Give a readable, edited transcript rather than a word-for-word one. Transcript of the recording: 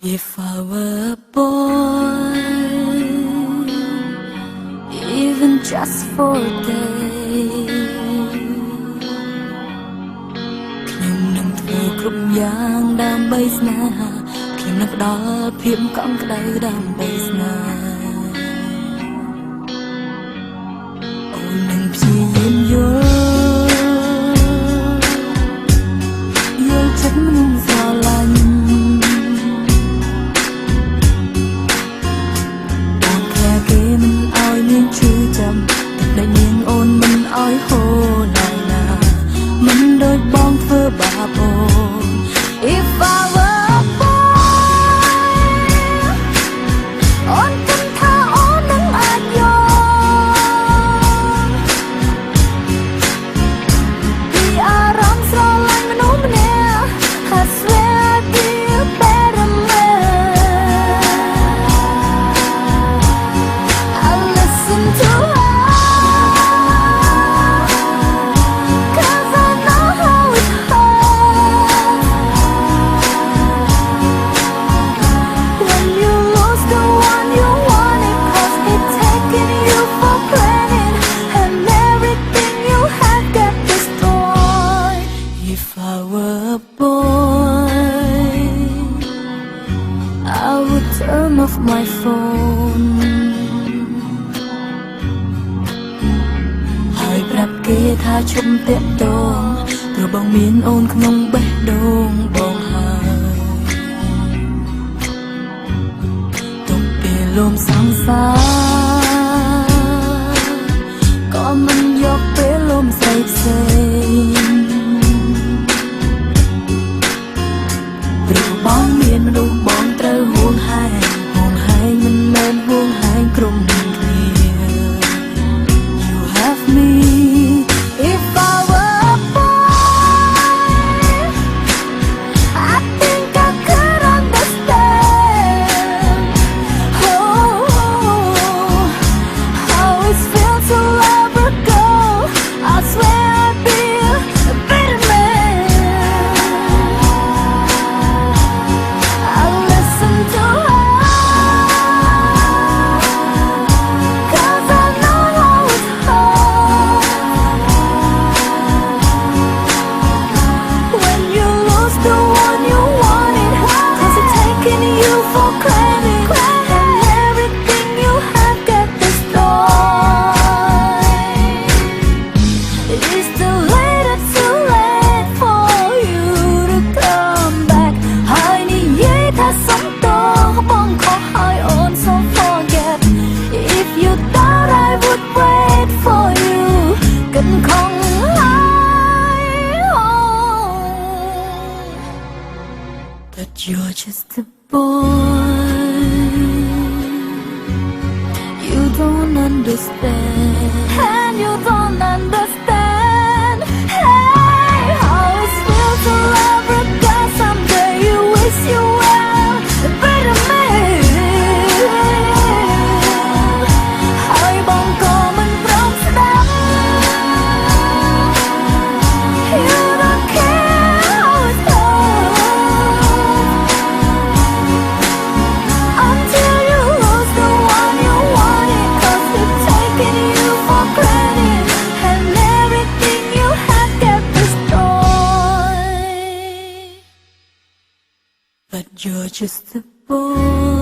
If I were a boy, even just for a day, ខ្ញុំនឹងធ្វើគ្រប់យ៉ាងដើម្បីស្នេហាខ្ញុំនឹងផ្ដល់ភាពកក់ក្ដៅដើម្បីស្នេហ៍អូននឹងព្យាយាមយល់ចិត្តមិនស្រឡាញ់គេមិនឲ្យមានឈឺចាំទឹកដែលនាងអូនមិនឲ្យហូរឡើយណាមិនដូចបងធ្វើបាបអូន If I were a boy អូនគិតថាអូននឹងអាចយល់ពីអារម្មណ៍ស្រឡាញ់មនុស្សម្នាក់ I swear I'd be a better man to her, 'cause I know how it hurts when you lose the one you wanted, 'cause it's taking you for granted and everything you had got destroyed. If I were a boy, I would turn off my phoneប្រាប់គេថាឈប់តាក់ទងព្រោះបងមានអូនក្នុងបេះដូងបងហើយទុកពេលលំសង្សារក៏មិនយកពេលលំស្រីផ្សេងព្រោះបងមានមនុស្សបងត្រូវហួងហែងមិនមែនហួងហែងក្រុមគ្នា You have me. If I were a boy, I think I could understand how it feels to love a girl. I swear I'd be a better man. I'll listen to her, 'cause I know how it hurts when you lose the one you wanted, 'cause it's taking you for granted and everything you have got destroyed. It is too late, it's too late for you to come back. ហើយនិយាយថាសុំទោសបងខុសហើយអូន so forget. If you thought I would wait for you គិតខំហើយ But you're just a boy. You don't understand, and you don't understand. Hey, how it feels to love a guy. Someday you wish you were a better man. ហើយបងក៏មិនព្រមស្ដាប់ You don't care how it hurts until you lose the one you wanted, 'cause it's taking you for granted and everything you had got destroyed. But you're just a boy.